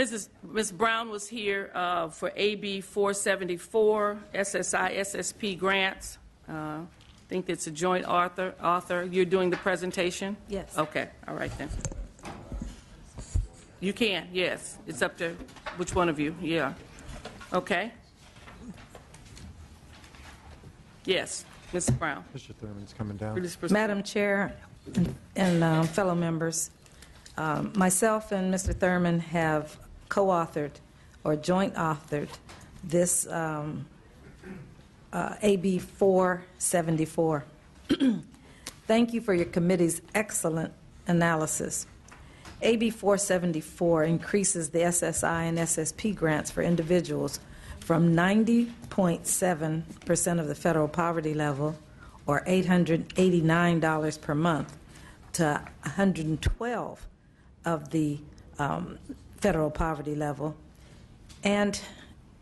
Ms. Brown was here for AB 474, SSI, SSP grants. I think it's a joint author. You're doing the presentation? Yes. Okay, all right then. You can, yes. It's up to which one of you, yeah. Okay. Yes, Ms. Brown. Mr. Thurman's coming down. Madam Chair and fellow members, myself and Mr. Thurman have co-authored or joint authored this AB 474. Thank you for your committee's excellent analysis. AB 474 increases the SSI and SSP grants for individuals from 90.7% of the federal poverty level, or $889 per month, to 112 of the federal poverty level, and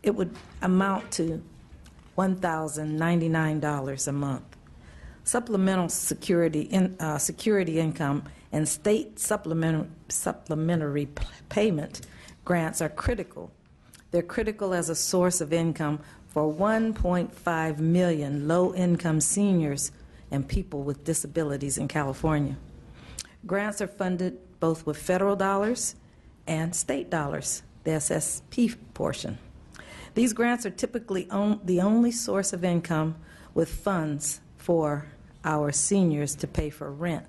it would amount to $1,099 a month. Supplemental security income and state supplementary payment grants are critical. They're critical as a source of income for 1.5 million low-income seniors and people with disabilities in California. Grants are funded both with federal dollars and state dollars, the SSP portion. These grants are typically the only source of income with funds for our seniors to pay for rent,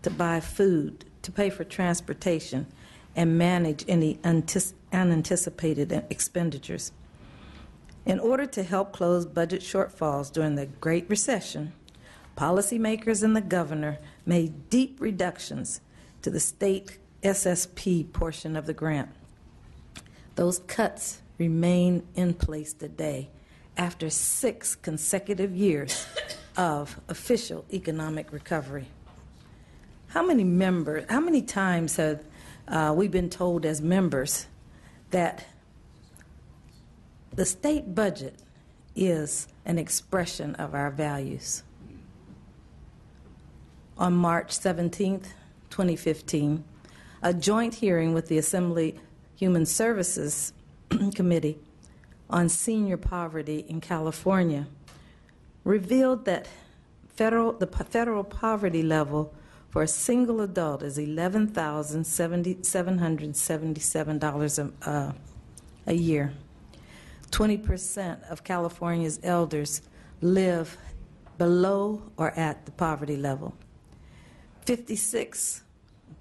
to buy food, to pay for transportation, and manage any unanticipated expenditures. In order to help close budget shortfalls during the Great Recession, policymakers and the governor made deep reductions to the state SSP portion of the grant. Those cuts remain in place today after 6 consecutive years of official economic recovery. How many times have we been told as members that the state budget is an expression of our values? On March 17th, 2015, a joint hearing with the Assembly Human Services Committee on Senior Poverty in California revealed that the federal poverty level for a single adult is $11,777 a year. 20% of California's elders live below or at the poverty level. 56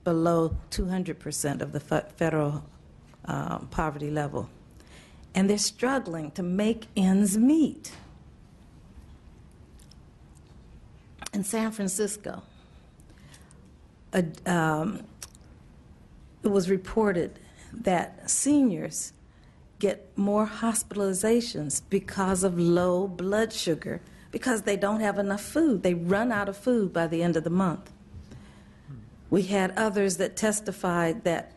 below 200% of the federal poverty level. And they're struggling to make ends meet. In San Francisco, it was reported that seniors get more hospitalizations because of low blood sugar, because they don't have enough food. They run out of food by the end of the month. We had others that testified that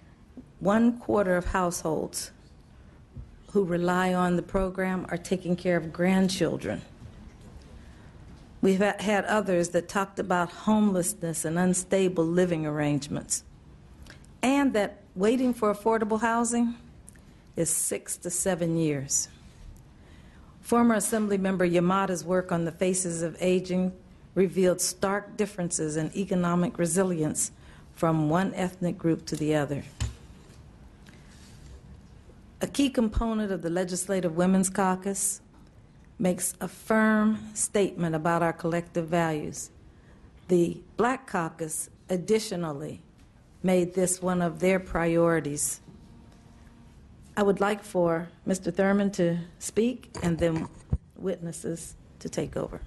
1/4 of households who rely on the program are taking care of grandchildren. We've had others that talked about homelessness and unstable living arrangements, and that waiting for affordable housing is 6 to 7 years. Former Assemblymember Yamada's work on the faces of aging revealed stark differences in economic resilience from one ethnic group to the other. A key component of the Legislative Women's Caucus makes a firm statement about our collective values. The Black Caucus additionally made this one of their priorities. I would like for Mr. Thurman to speak and then witnesses to take over.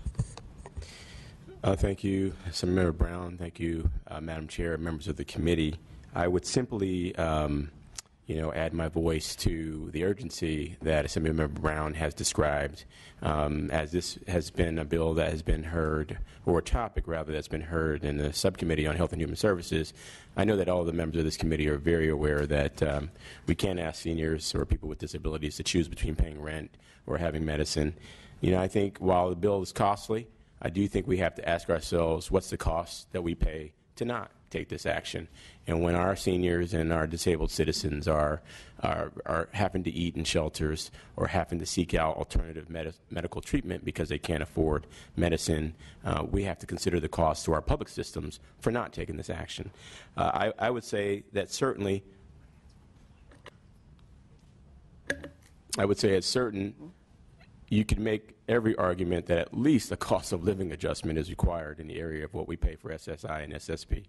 Thank you, Senator Brown. Thank you, Madam Chair, members of the committee. I would simply add my voice to the urgency that Assemblymember Brown has described, as this has been a bill that has been heard, or a topic rather that's been heard in the Subcommittee on Health and Human Services. I know that all of the members of this committee are very aware that we can't ask seniors or people with disabilities to choose between paying rent or having medicine. I think while the bill is costly, I do think we have to ask ourselves what's the cost that we pay to not take this action. And when our seniors and our disabled citizens are having to eat in shelters or having to seek out alternative medical treatment because they can't afford medicine, we have to consider the cost to our public systems for not taking this action. I would say that certainly, you can make every argument that at least a cost of living adjustment is required in the area of what we pay for SSI and SSP.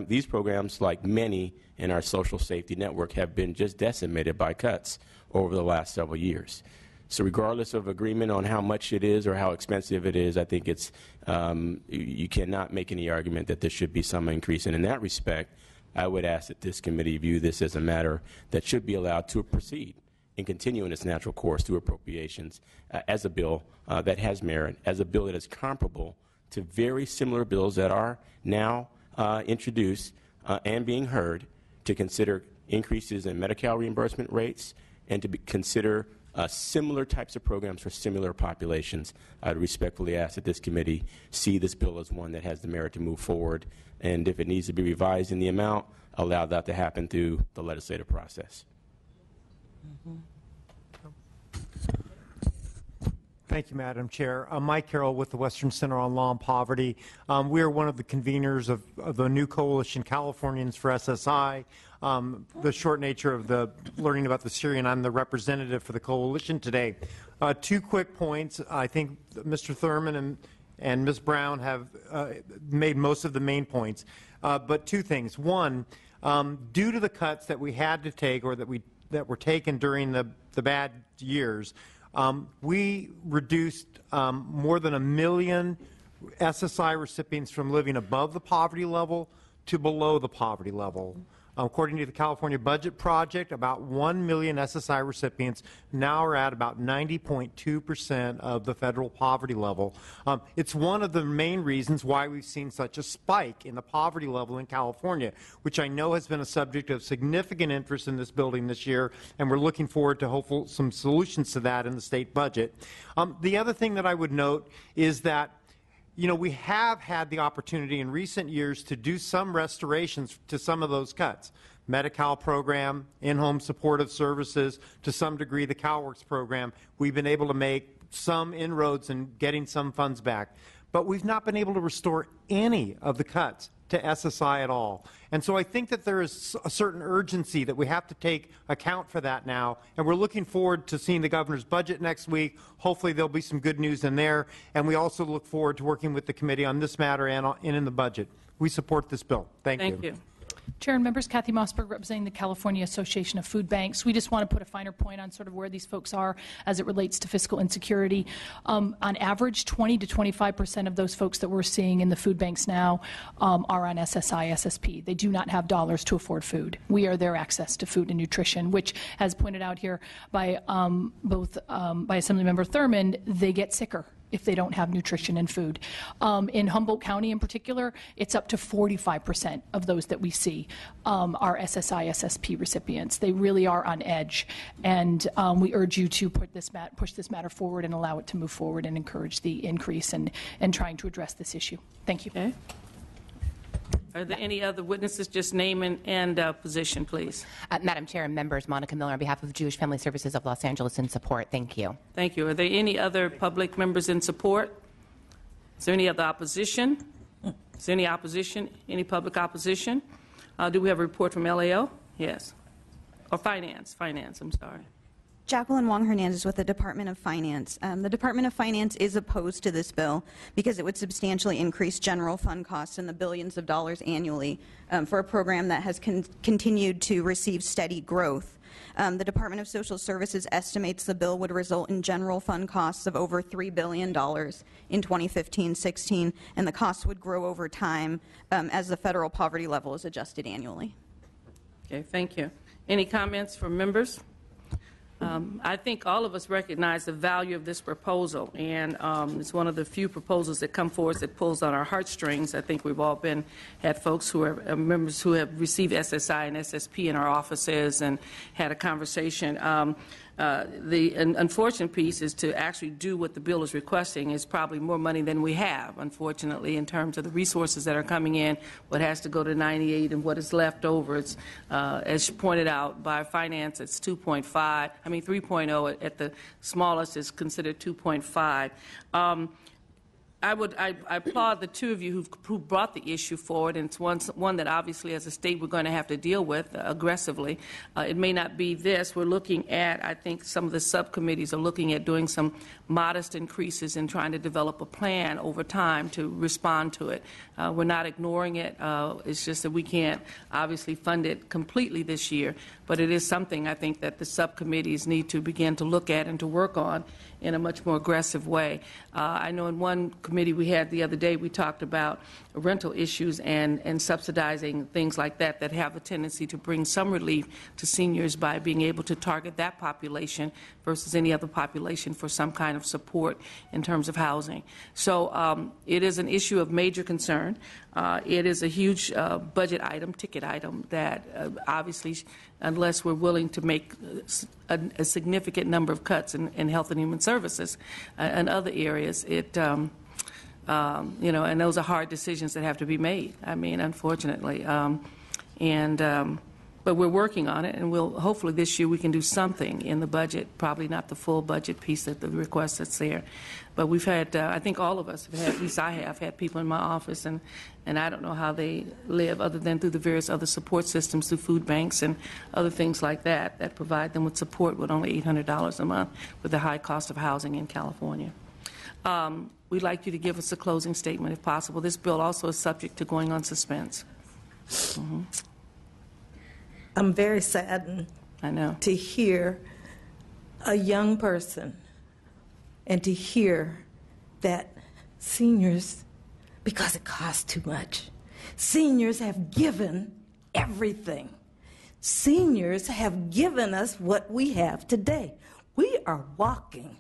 These programs, like many in our social safety network, have been just decimated by cuts over the last several years. So regardless of agreement on how much it is or how expensive it is, I think it's, you cannot make any argument that there should be some increase. And in that respect, I would ask that this committee view this as a matter that should be allowed to proceed and continue in its natural course through appropriations as a bill that has merit, as a bill that is comparable to very similar bills that are now introduced and being heard, to consider increases in Medi-Cal reimbursement rates and to consider similar types of programs for similar populations. I would respectfully ask that this committee see this bill as one that has the merit to move forward, and if it needs to be revised in the amount, allow that to happen through the legislative process. Thank you, Madam Chair. Mike Carroll with the Western Center on Law and Poverty. We are one of the conveners of the new coalition, Californians for SSI. The short nature of the learning about the Syrian, I'm the representative for the coalition today. 2 quick points. I think Mr. Thurman and Ms. Brown have made most of the main points. But 2 things. One, due to the cuts that we had to take or that were taken during the bad years, we reduced more than 1 million SSI recipients from living above the poverty level to below the poverty level. According to the California Budget Project, about 1 million SSI recipients now are at about 90.2% of the federal poverty level. It's one of the main reasons why we've seen such a spike in the poverty level in California, which I know has been a subject of significant interest in this building this year, and we're looking forward to hopeful some solutions to that in the state budget. The other thing that I would note is that we have had the opportunity in recent years to do some restorations to some of those cuts. Medi-Cal program, in-home supportive services, to some degree the CalWorks program. We've been able to make some inroads in getting some funds back. But we've not been able to restore any of the cuts to SSI at all. And so I think that there is a certain urgency that we have to take account for that now, and we're looking forward to seeing the governor's budget next week. Hopefully there'll be some good news in there, and we also look forward to working with the committee on this matter and in the budget. We support this bill. Thank you. Thank you. Chair and members, Kathy Mossberg representing the California Association of Food Banks. We just want to put a finer point on sort of where these folks are as it relates to fiscal insecurity. On average, 20 to 25% of those folks that we're seeing in the food banks now are on SSI, SSP. They do not have dollars to afford food. We are their access to food and nutrition, which, as pointed out here by by Assemblymember Thurman, they get sicker if they don't have nutrition and food. In Humboldt County in particular, it's up to 45% of those that we see are SSI, SSP recipients. They really are on edge, and we urge you to push this matter forward and allow it to move forward and encourage the increase and trying to address this issue. Thank you. Okay. Are there any other witnesses? Just name and position, please. Madam Chair and members, Monica Miller on behalf of Jewish Family Services of Los Angeles in support. Thank you. Thank you. Are there any other public members in support? Is there any other opposition? Is there any opposition? Any public opposition? Do we have a report from LAO? Yes. Or Finance. Finance, I'm sorry. Jacqueline Wong Hernandez with the Department of Finance. The Department of Finance is opposed to this bill because it would substantially increase general fund costs in the billions of dollars annually for a program that has continued to receive steady growth. The Department of Social Services estimates the bill would result in general fund costs of over $3 billion in 2015-16, and the costs would grow over time as the federal poverty level is adjusted annually. Okay, thank you. Any comments from members? I think all of us recognize the value of this proposal, and it's one of the few proposals that come forward that pulls on our heartstrings. I think we've all had folks who are members who have received SSI and SSP in our offices and had a conversation. The unfortunate piece is to actually do what the bill is requesting is probably more money than we have, unfortunately, in terms of the resources that are coming in, what has to go to 98 and what is left over. It's, as pointed out by finance, it's 3.0 at the smallest is considered 2.5. I applaud the two of you who brought the issue forward, and it's one that obviously as a state we're going to have to deal with aggressively. It may not be this. We're looking at, I think some of the subcommittees are looking at doing some modest increases and trying to develop a plan over time to respond to it. We're not ignoring it. It's just that we can't obviously fund it completely this year, but it is something I think that the subcommittees need to begin to look at and to work on in a much more aggressive way. I know in one committee we had the other day, we talked about rental issues and subsidizing things like that that have a tendency to bring some relief to seniors by being able to target that population versus any other population for some kind of support in terms of housing. So it is an issue of major concern. It is a huge budget item, ticket item, that obviously, unless we're willing to make a significant number of cuts in health and human services and other areas, it, and those are hard decisions that have to be made, I mean, unfortunately. But we're working on it, and we'll hopefully this year we can do something in the budget, probably not the full budget piece of the request that's there. But we've had, I think all of us have had, at least I have, had people in my office, and I don't know how they live other than through the various other support systems, through food banks and other things like that, that provide them with support with only $800 a month with the high cost of housing in California. We'd like you to give us a closing statement if possible. This bill also is subject to going on suspense. Mm-hmm. I'm very saddened to hear a young person and to hear that seniors, because it costs too much, seniors have given everything. Seniors have given us what we have today. We are walking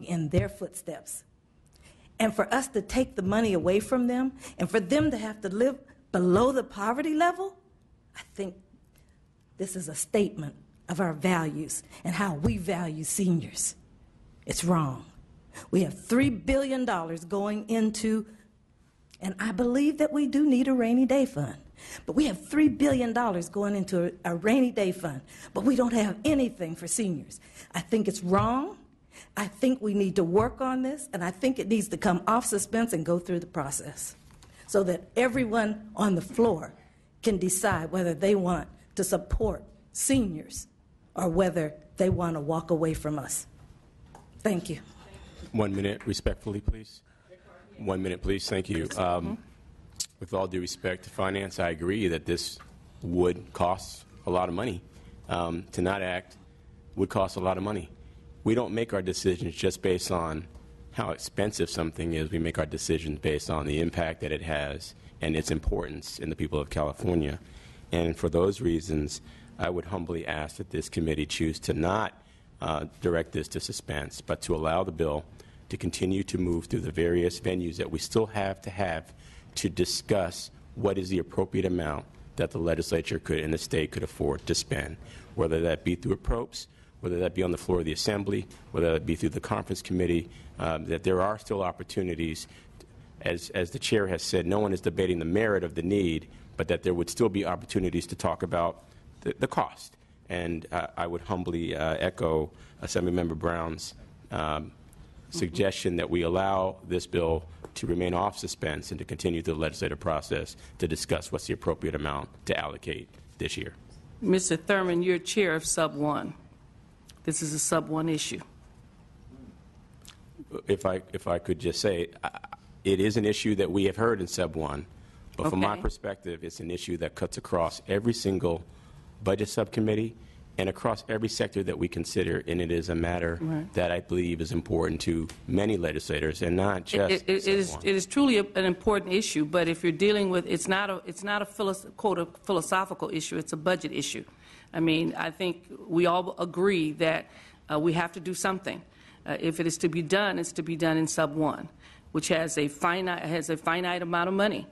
in their footsteps. And for us to take the money away from them and for them to have to live below the poverty level, I think this is a statement of our values and how we value seniors. It's wrong. We have $3 billion going into, and I believe that we do need a rainy day fund, but we have $3 billion going into a rainy day fund, but we don't have anything for seniors. I think it's wrong. I think we need to work on this, and I think it needs to come off suspense and go through the process so that everyone on the floor can decide whether they want to support seniors or whether they want to walk away from us. Thank you. 1 minute, respectfully, please. 1 minute, please. Thank you. With all due respect to finance, I agree that this would cost a lot of money. To not act would cost a lot of money. We don't make our decisions just based on how expensive something is. We make our decisions based on the impact that it has and its importance in the people of California. And for those reasons, I would humbly ask that this committee choose to not direct this to suspense, but to allow the bill to continue to move through the various venues that we still have to discuss what is the appropriate amount that the legislature could and the state could afford to spend, whether that be through approps, whether that be on the floor of the Assembly, whether that be through the conference committee, that there are still opportunities. As the chair has said, no one is debating the merit of the need, but that there would still be opportunities to talk about the cost. And I would humbly echo Assemblymember Brown's suggestion that we allow this bill to remain off suspense and to continue the legislative process to discuss what's the appropriate amount to allocate this year. Mr. Thurman, you're chair of Sub 1. This is a Sub 1 issue. If I could just say, it is an issue that we have heard in Sub 1, but from my perspective, it's an issue that cuts across every single budget subcommittee and across every sector that we consider, and it is a matter that I believe is important to many legislators and not just it is truly an important issue, but if you're dealing with, it's not a philosophical issue, it's a budget issue. I mean, I think we all agree that we have to do something. If it is to be done, it's to be done in Sub 1, which has a finite amount of money.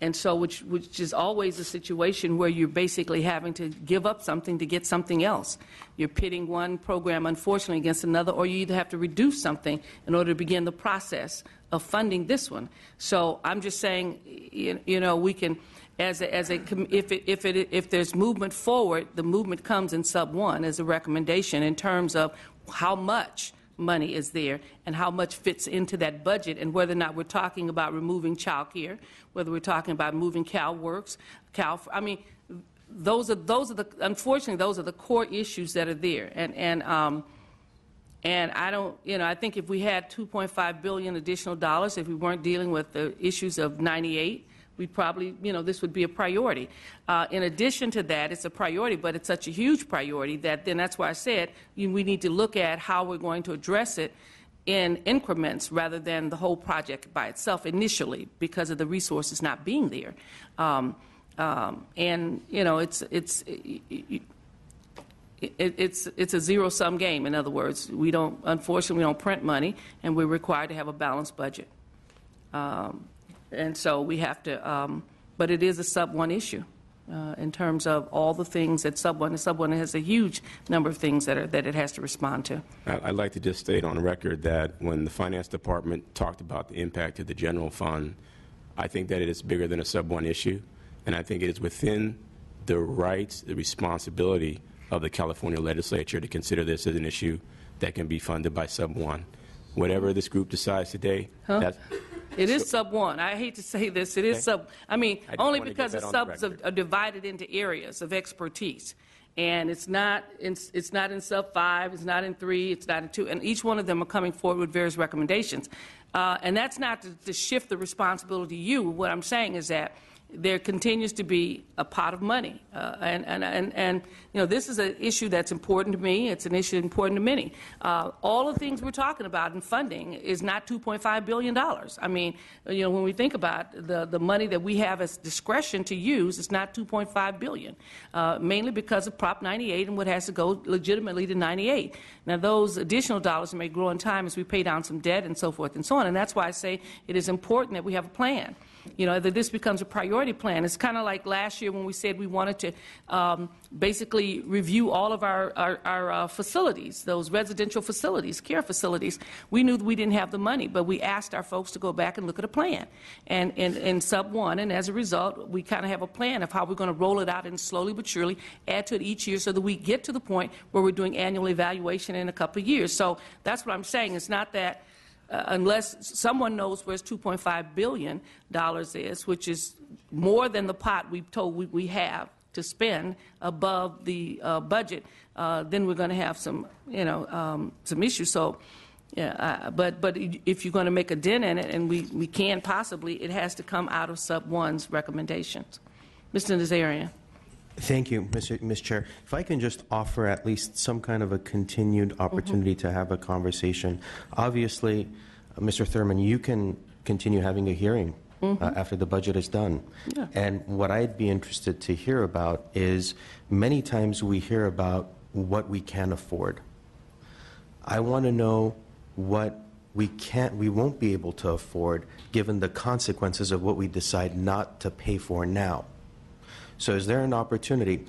And so, which is always a situation where you're basically having to give up something to get something else. You're pitting one program, unfortunately, against another, or you either have to reduce something in order to begin the process of funding this one. So I'm just saying, you know, we can, if there's movement forward, the movement comes in sub 1 as a recommendation in terms of how much money is there and how much fits into that budget, and whether or not we're talking about removing child care, whether we're talking about moving CalWorks, I mean, those are unfortunately those are the core issues that are there, and I don't, you know, I think if we had $2.5 billion additional dollars, if we weren't dealing with the issues of 98, we'd probably, you know, this would be a priority. In addition to that, it's a priority, but it's such a huge priority that then that's why I said we need to look at how we're going to address it in increments rather than the whole project by itself initially, because of the resources not being there. And you know, it's a zero-sum game. In other words, unfortunately, we don't print money, and we're required to have a balanced budget. And so we have to, but it is a sub 1 issue in terms of all the things that sub 1. Sub 1 has a huge number of things that it has to respond to. I'd like to just state on record that when the Finance Department talked about the impact of the general fund, I think that it is bigger than a sub 1 issue, and I think it is within the rights, the responsibility of the California legislature to consider this as an issue that can be funded by sub 1. Whatever this group decides today, it is sub 1. I hate to say this. It is sub. I mean, only because the subs are divided into areas of expertise, and it's not in sub 5. It's not in 3. It's not in 2. And each one of them are coming forward with various recommendations. And that's not to shift the responsibility to you. What I'm saying is that there continues to be a pot of money, and you know, this is an issue that's important to me. It's an issue important to many. All the things we're talking about in funding is not $2.5 billion. I mean, you know, when we think about the money that we have as discretion to use, it's not $2.5 billion, mainly because of Prop 98 and what has to go legitimately to 98. Now, those additional dollars may grow in time as we pay down some debt and so forth and so on, and that's why I say it is important that we have a plan. You know, that this becomes a priority plan. It's kind of like last year when we said we wanted to basically review all of our facilities, those residential facilities, care facilities. We knew that we didn't have the money, but we asked our folks to go back and look at a plan. And in sub 1, and as a result, we kind of have a plan of how we're going to roll it out and slowly but surely add to it each year so that we get to the point where we're doing annual evaluation in a couple of years. So that's what I'm saying. It's not that unless someone knows where $2.5 billion is, which is more than the pot we've told we have to spend above the budget, then we're going to have some, you know, some issues. So, yeah, but if you're going to make a dent in it, and we can possibly, it has to come out of sub 1's recommendations. Mr. Nazarian. Thank you, Ms. Chair. If I can just offer at least some kind of a continued opportunity to have a conversation. Obviously, Mr. Thurman, you can continue having a hearing after the budget is done. Yeah. And what I'd be interested to hear about is many times we hear about what we can afford. I want to know what we won't be able to afford given the consequences of what we decide not to pay for now. So is there an opportunity?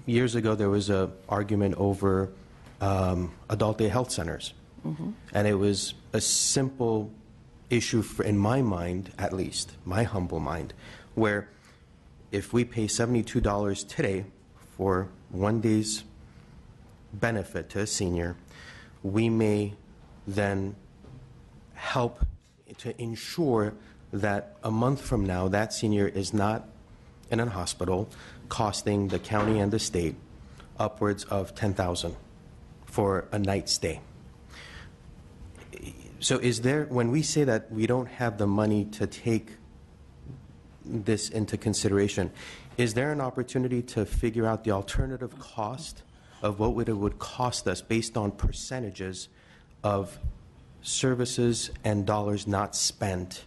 Years ago, there was an argument over adult day health centers. And it was a simple issue, in my mind, at least, my humble mind, where if we pay $72 today for 1 day's benefit to a senior, we may then help to ensure that a month from now, that senior is not in a hospital, costing the county and the state upwards of $10,000 for a night stay. So is there, when we say that we don't have the money to take this into consideration, is there an opportunity to figure out the alternative cost of what it would cost us based on percentages of services and dollars not spent?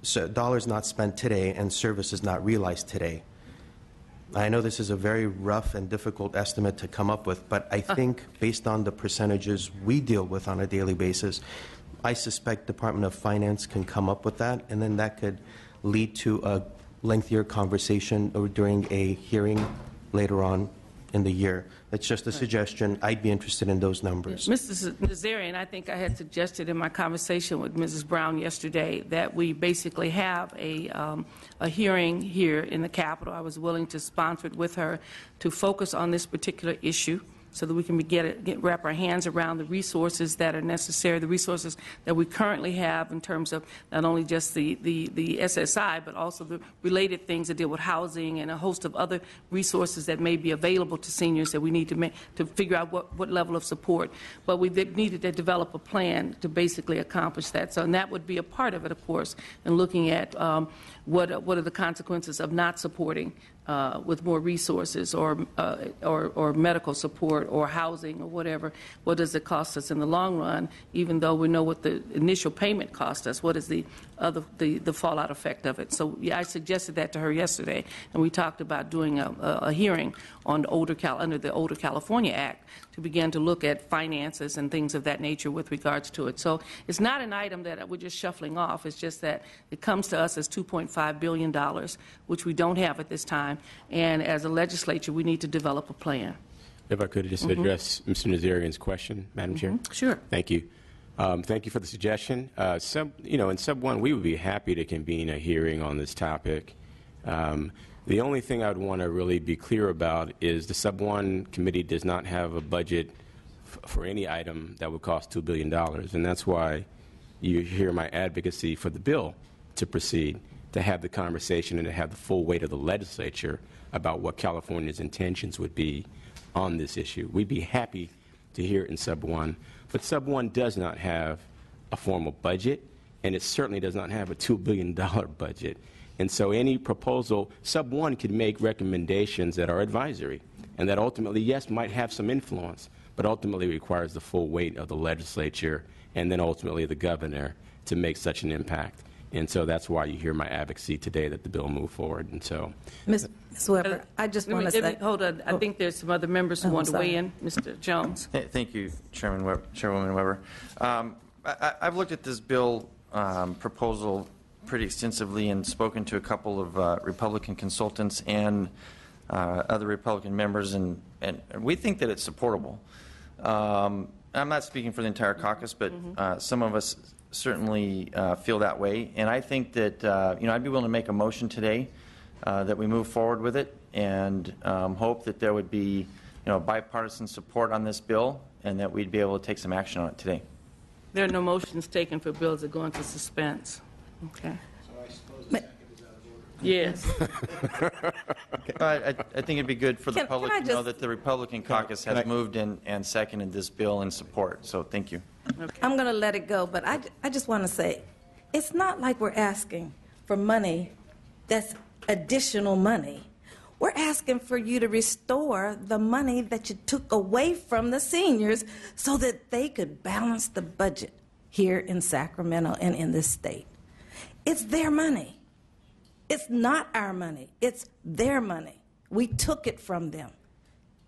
So dollars not spent today and services not realized today. I know this is a very rough and difficult estimate to come up with, but I think based on the percentages we deal with on a daily basis, I suspect Department of Finance can come up with that, and then that could lead to a lengthier conversation or during a hearing later on in the year. That's just a suggestion. I'd be interested in those numbers. Mr. Nazarian, I think I had suggested in my conversation with Mrs. Brown yesterday that we basically have a hearing here in the Capitol. I was willing to sponsor it with her to focus on this particular issue so that we can wrap our hands around the resources that are necessary, the resources that we currently have in terms of not only just the SSI, but also the related things that deal with housing and a host of other resources that may be available to seniors that we need to figure out what level of support. But we needed to develop a plan to basically accomplish that. So, and that would be a part of it, of course, in looking at what are the consequences of not supporting with more resources or medical support or housing or whatever. What does it cost us in the long run, even though we know what the initial payment cost us? What is the fallout effect of it? So yeah, I suggested that to her yesterday, and we talked about doing a hearing on under the Older California Act to begin to look at finances and things of that nature with regards to it. So it's not an item that we're just shuffling off. It's just that it comes to us as $2.5 billion, which we don't have at this time. And as a legislature, we need to develop a plan. If I could just address Mr. Nazarian's question, Madam Chair. Sure. Thank you. Thank you for the suggestion. In Sub 1, we would be happy to convene a hearing on this topic. The only thing I would want to really be clear about is the Sub 1 committee does not have a budget for any item that would cost $2 billion. And that's why you hear my advocacy for the bill to proceed, to have the conversation and to have the full weight of the legislature about what California's intentions would be on this issue. We'd be happy to hear it in Sub 1, but Sub 1 does not have a formal budget, and it certainly does not have a $2 billion budget. And so any proposal, Sub 1 could make recommendations that are advisory and that ultimately, yes, might have some influence, but ultimately requires the full weight of the legislature and then ultimately the governor to make such an impact. And so that's why you hear my advocacy today that the bill move forward. And so, Ms. Weber, I just want to say... Hold on. I think there's some other members who want to weigh in. Mr. Jones. Thank you, Chairwoman Weber. I've looked at this bill proposal pretty extensively and spoken to a couple of Republican consultants and other Republican members, and we think that it's supportable. I'm not speaking for the entire caucus, but some of us certainly feel that way, and I think that I'd be willing to make a motion today that we move forward with it, and hope that there would be bipartisan support on this bill, and that we'd be able to take some action on it today. There are no motions taken for bills that go into suspense. Okay. So I suppose the second is out of order. Yes. I think it'd be good for the public to know that the Republican caucus has moved in and seconded this bill in support. So thank you. Okay. I'm going to let it go, but I just want to say, it's not like we're asking for money that's additional money. We're asking for you to restore the money that you took away from the seniors so that they could balance the budget here in Sacramento and in this state. It's their money. It's not our money. It's their money. We took it from them.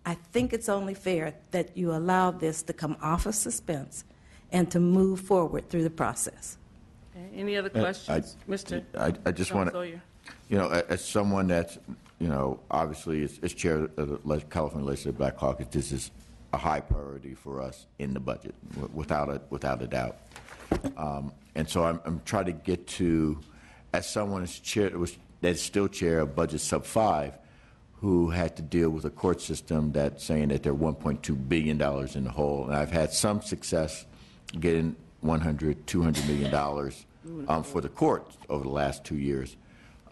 I think it's only fair that you allow this to come off of suspense and to move forward through the process. Okay. Any other questions? Mr. I just want to, as someone that's, obviously as chair of the California Legislative Black Caucus, this is a high priority for us in the budget, without a doubt. And so I'm trying to get to, as someone that's still chair of Budget Sub 5, who had to deal with a court system that's saying that they're $1.2 billion in the hole. And I've had some success getting $100, $200 million for the courts over the last 2 years.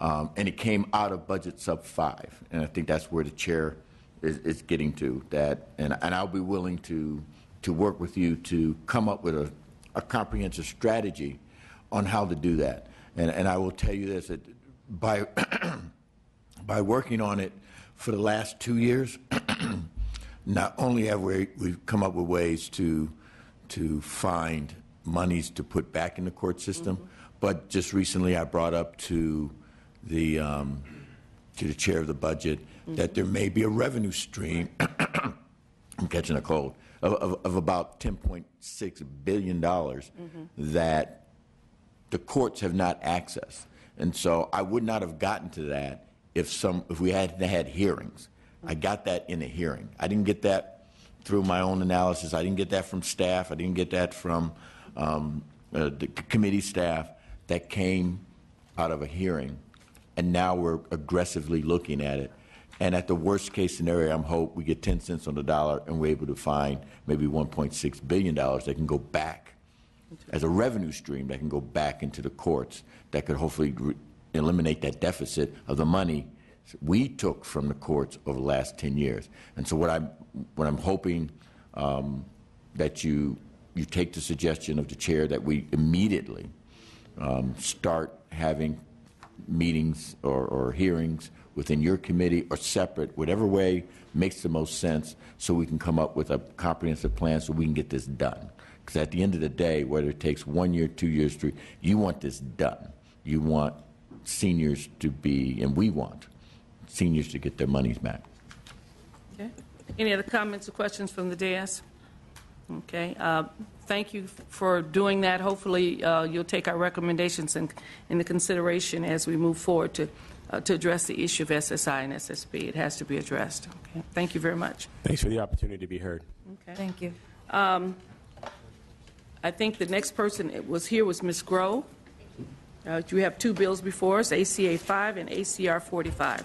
And it came out of Budget Sub 5. And I think that's where the chair is getting to. That, and I'll be willing to work with you to come up with a comprehensive strategy on how to do that. And I will tell you this, that by working on it for the last 2 years, not only have we've come up with ways to find monies to put back in the court system, but just recently I brought up to the chair of the budget that there may be a revenue stream, I'm catching a cold, of about $10.6 billion that the courts have not accessed. And so I would not have gotten to that if we hadn't had hearings. I got that in a hearing. I didn't get that through my own analysis. I didn't get that from staff. I didn't get that from the committee staff. That came out of a hearing. And now we're aggressively looking at it. And at the worst case scenario, I'm hope we get 10 cents on the dollar and we're able to find maybe $1.6 billion that can go back as a revenue stream that can go back into the courts that could hopefully eliminate that deficit of the money we took from the courts over the last 10 years. And so what I'm hoping that you take the suggestion of the chair that we immediately start having meetings or hearings within your committee or separate, whatever way makes the most sense, so we can come up with a comprehensive plan so we can get this done. Because at the end of the day, whether it takes 1 year, 2 years, 3, you want this done. You want seniors to be, and we want seniors to get their monies back. Okay. Any other comments or questions from the dais? Okay. Thank you for doing that. Hopefully, you'll take our recommendations into consideration as we move forward to address the issue of SSI and SSB. It has to be addressed. Okay. Thank you very much. Thanks for the opportunity to be heard. Okay. Thank you. I think the next person that was here was Ms. Grove. You have 2 bills before us, ACA 5 and ACR 45.